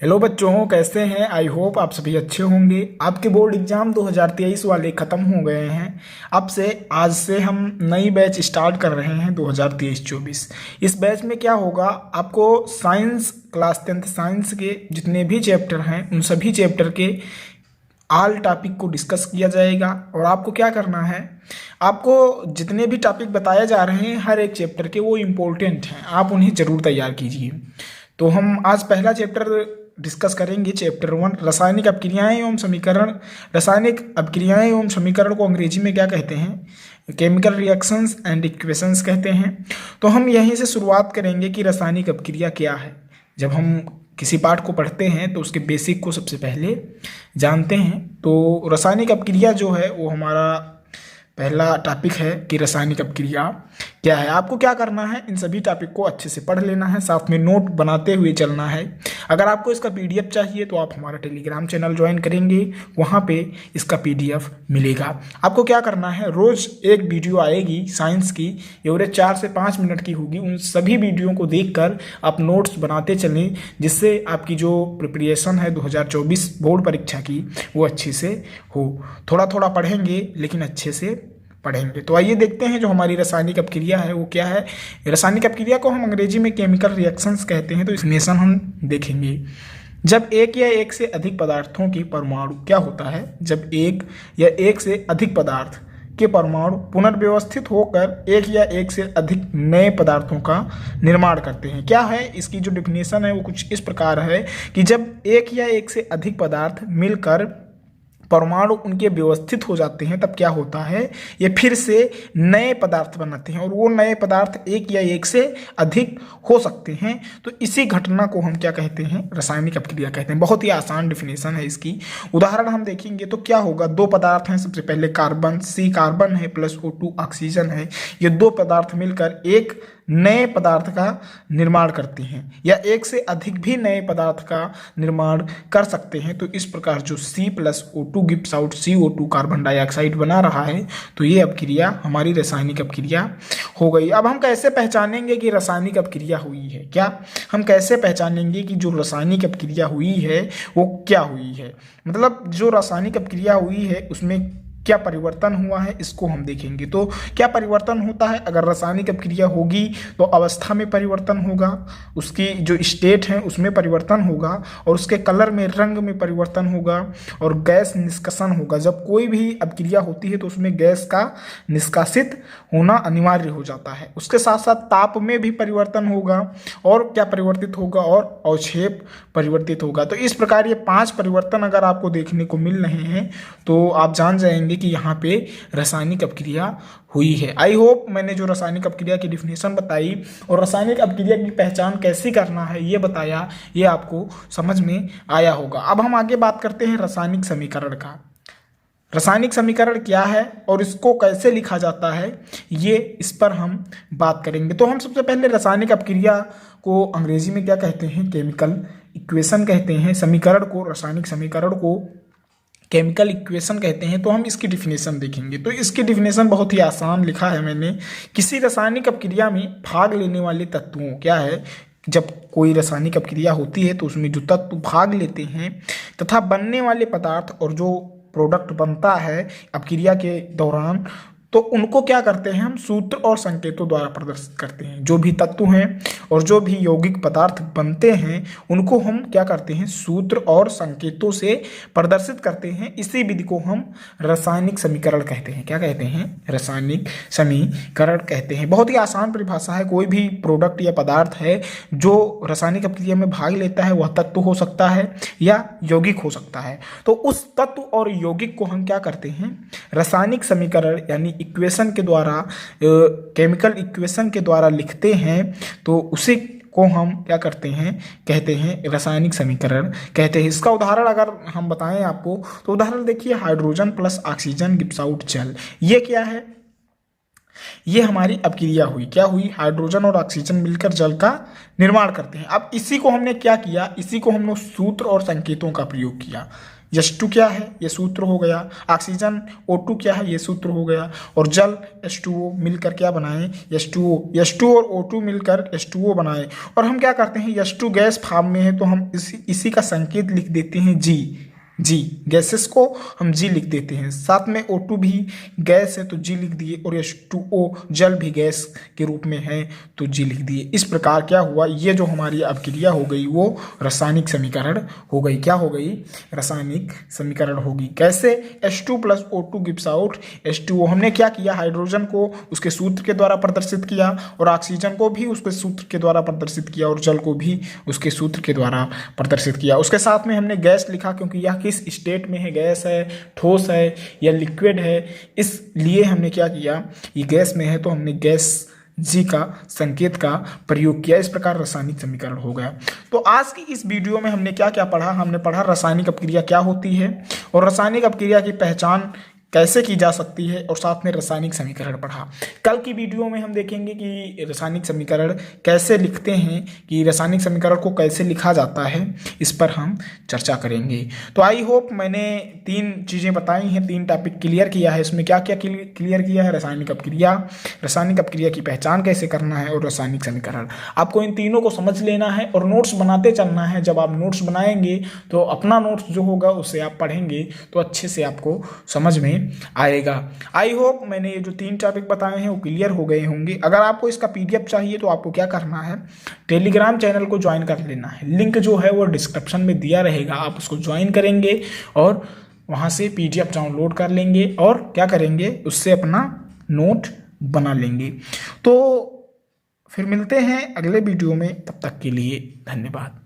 Hello बच्चों, कैसे हैं? आई होप आप सभी अच्छे होंगे। आपके बोर्ड एग्जाम 2023 वाले ख़त्म हो गए हैं। अब से आज से हम नई बैच स्टार्ट कर रहे हैं 2023-24। इस बैच में क्या होगा, आपको साइंस क्लास 10th साइंस के जितने भी चैप्टर हैं उन सभी चैप्टर के ऑल टॉपिक को डिस्कस किया जाएगा। और आपको क्या करना है, आपको जितने भी टॉपिक बताए जा रहे हैं हर एक चैप्टर के वो इम्पोर्टेंट हैं, आप उन्हें ज़रूर तैयार कीजिए। तो हम आज पहला चैप्टर डिस्कस करेंगे, चैप्टर 1 रासायनिक अपक्रियाएं एवं समीकरण। रासायनिक अपक्रियाएं एवं समीकरण को अंग्रेजी में क्या कहते हैं? केमिकल रिएक्शंस एंड इक्वेशंस कहते हैं। तो हम यहीं से शुरुआत करेंगे कि रासायनिक अपक्रिया क्या है। जब हम किसी पाठ को पढ़ते हैं तो उसके बेसिक को सबसे पहले जानते हैं। तो रासायनिक अपक्रिया जो है वो हमारा पहला टॉपिक है कि रासायनिक अपक्रिया क्या है। आपको क्या करना है, इन सभी टॉपिक को अच्छे से पढ़ लेना है, साथ में नोट बनाते हुए चलना है। अगर आपको इसका पीडीएफ चाहिए तो आप हमारा टेलीग्राम चैनल ज्वाइन करेंगे, वहाँ पे इसका पीडीएफ मिलेगा। आपको क्या करना है, रोज़ एक वीडियो आएगी साइंस की, एवरेज 4 से 5 मिनट की होगी। उन सभी वीडियो को देखकर आप नोट्स बनाते चलें, जिससे आपकी जो प्रिपरेशन है 2024 बोर्ड परीक्षा की वो अच्छे से हो। थोड़ा थोड़ा पढ़ेंगे लेकिन अच्छे से पढ़ेंगे। तो आइए देखते हैं जो हमारी रासायनिक अपक्रिया है वो क्या है। रासायनिक अपक्रिया को हम अंग्रेजी में केमिकल रिएक्शंस कहते हैं। तो इन्फॉर्मेशन हम देखेंगे। जब एक या एक से अधिक पदार्थों की परमाणु क्या होता है, जब एक या एक से अधिक पदार्थ के परमाणु पुनर्व्यवस्थित होकर एक या एक से अधिक नए पदार्थों का निर्माण करते हैं। क्या है इसकी जो डिफिनेशन है वो कुछ इस प्रकार है कि जब एक या एक से अधिक पदार्थ मिलकर परमाणु उनके व्यवस्थित हो जाते हैं तब क्या होता है, ये फिर से नए पदार्थ बनाते हैं। और वो नए पदार्थ एक या एक से अधिक हो सकते हैं। तो इसी घटना को हम क्या कहते हैं, रासायनिक अपक्रिया कहते हैं। बहुत ही आसान डिफिनेशन है इसकी। उदाहरण हम देखेंगे तो क्या होगा, दो पदार्थ हैं, सबसे पहले कार्बन, सी कार्बन है प्लस O2 ऑक्सीजन है। ये दो पदार्थ मिलकर एक नए पदार्थ का निर्माण करते हैं या एक से अधिक भी नए पदार्थ का निर्माण कर सकते हैं। तो इस प्रकार जो C plus O2 gives out CO2 carbon dioxide बना रहा है, तो ये अपक्रिया हमारी रासायनिक अपक्रिया हो गई। अब हम कैसे पहचानेंगे कि रासायनिक अपक्रिया हुई है? क्या हम कैसे पहचानेंगे कि जो रासायनिक अपक्रिया हुई है वो क्या हुई है? मतलब जो रासायनिक अपक्रिया हुई है उसमें क्या परिवर्तन हुआ है, इसको हम देखेंगे। तो क्या परिवर्तन होता है, अगर रासायनिक अपक्रिया होगी तो अवस्था में परिवर्तन होगा, उसकी जो स्टेट है उसमें परिवर्तन होगा, और उसके कलर में, रंग में परिवर्तन होगा, और गैस निष्कासन होगा। जब कोई भी अपक्रिया होती है तो उसमें गैस का निष्कासित होना अनिवार्य हो जाता है। उसके साथ साथ ताप में भी परिवर्तन होगा, और क्या परिवर्तित होगा, और अवक्षेप परिवर्तित होगा। तो इस प्रकार ये 5 परिवर्तन अगर आपको देखने को मिल रहे हैं तो आप जान जाएंगे कि यहाँ पे रासायनिक अपक्रिया हुई है। आई होप मैंने जो रासायनिक अपक्रिया की डिफिनेशन बताई और रासायनिक अपक्रिया की पहचान कैसे करना है ये बताया, ये आपको समझ में आया होगा। अब हम आगे बात करते हैं रासायनिक समीकरण का। रासायनिक समीकरण क्या है और इसको कैसे लिखा जाता है, ये इस पर हम बात करेंगे। तो हम सबसे पहले रासायनिक अपक्रिया को अंग्रेजी में क्या कहते हैं, केमिकल इक्वेशन कहते हैं। समीकरण को, रासायनिक समीकरण को केमिकल इक्वेशन कहते हैं। तो हम इसकी डिफिनेशन देखेंगे। तो इसकी डिफिनेशन बहुत ही आसान लिखा है मैंने। किसी रासायनिक अपक्रिया में भाग लेने वाले तत्वों, क्या है, जब कोई रासायनिक अपक्रिया होती है तो उसमें जो तत्व भाग लेते हैं तथा बनने वाले पदार्थ और जो प्रोडक्ट बनता है अपक्रिया के दौरान, तो उनको क्या करते हैं, हम सूत्र और संकेतों द्वारा प्रदर्शित करते हैं। जो भी तत्व हैं और जो भी यौगिक पदार्थ बनते हैं उनको हम क्या करते हैं, सूत्र और संकेतों से प्रदर्शित करते हैं। इसी विधि को हम रासायनिक समीकरण कहते हैं। क्या कहते हैं, रासायनिक समीकरण कहते हैं। बहुत ही आसान परिभाषा है। कोई भी प्रोडक्ट या पदार्थ है जो रासायनिक अपक्रिया में भाग लेता है, वह तत्व हो सकता है या यौगिक हो सकता है। तो उस तत्व और यौगिक को हम क्या करते हैं, रासायनिक समीकरण यानी इक्वेशन के द्वारा, केमिकल इक्वेशन के द्वारा लिखते हैं। तो उसी को हम क्या करते हैं, कहते हैं रासायनिक समीकरण कहते हैं। इसका उदाहरण अगर हम बताएं आपको तो उदाहरण देखिए, hydrogen plus oxygen gives out जल। ये क्या है, ये हमारी अपक्रिया हुई। क्या हुई, हाइड्रोजन और ऑक्सीजन मिलकर जल का निर्माण करते हैं। अब इसी को हमने क्या किया, इसी को हमने सूत्र और संकेतों का प्रयोग किया। H2 क्या है, ये सूत्र हो गया। ऑक्सीजन O2 क्या है, ये सूत्र हो गया। और जल H2O मिलकर क्या बनाए, H2O। H2 और O2 मिलकर H2O बनाए। और हम क्या करते हैं, H2 गैस फॉर्म में है तो हम इसी का संकेत लिख देते हैं जी, गैसेस को हम जी लिख देते हैं। साथ में O2 भी गैस है तो जी लिख दिए, और H2O जल भी गैस के रूप में है तो जी लिख दिए। इस प्रकार क्या हुआ, ये जो हमारी अभिक्रिया हो गई वो रासायनिक समीकरण हो गई। क्या हो गई, रासायनिक समीकरण होगी। कैसे, H2 + O2 gives out H2O। हमने क्या किया, हाइड्रोजन को उसके सूत्र के द्वारा प्रदर्शित किया, और ऑक्सीजन को भी उसके सूत्र के द्वारा प्रदर्शित किया, और जल को भी उसके सूत्र के द्वारा प्रदर्शित किया। उसके साथ में हमने गैस लिखा, क्योंकि यह किस स्टेट में है, गैस है, ठोस है या लिक्विड है, इसलिए हमने क्या किया, ये गैस में है तो हमने गैस जी का संकेत का प्रयोग किया। इस प्रकार रासायनिक समीकरण हो गया। तो आज की इस वीडियो में हमने क्या क्या पढ़ा, हमने पढ़ा रासायनिक अपक्रिया क्या होती है, और रासायनिक अपक्रिया की पहचान कैसे की जा सकती है, और साथ में रासायनिक समीकरण पढ़ा। कल की वीडियो में हम देखेंगे कि रासायनिक समीकरण कैसे लिखते हैं, कि रासायनिक समीकरण को कैसे लिखा जाता है, इस पर हम चर्चा करेंगे। तो आई होप मैंने 3 चीज़ें बताई हैं, 3 टॉपिक क्लियर किया है। इसमें क्या क्या क्लियर किया है, रासायनिक अपक्रिया, रासायनिक अपक्रिया की पहचान कैसे करना है, और रासायनिक समीकरण। आपको इन तीनों को समझ लेना है और नोट्स बनाते चलना है। जब आप नोट्स बनाएंगे तो अपना नोट्स जो होगा उसे आप पढ़ेंगे तो अच्छे से आपको समझ में आएगा। आई होप मैंने ये जो 3 टॉपिक बताए हैं वो क्लियर हो गए होंगे। अगर आपको इसका PDF चाहिए तो आपको क्या करना है, टेलीग्राम चैनल को ज्वाइन कर लेना है। लिंक जो है वो डिस्क्रिप्शन में दिया रहेगा, आप उसको ज्वाइन करेंगे और वहाँ से PDF डाउनलोड कर लेंगे, और क्या करेंगे, उससे अपना नोट बना लेंगे। तो फिर मिलते हैं अगले वीडियो में, तब तक के लिए धन्यवाद।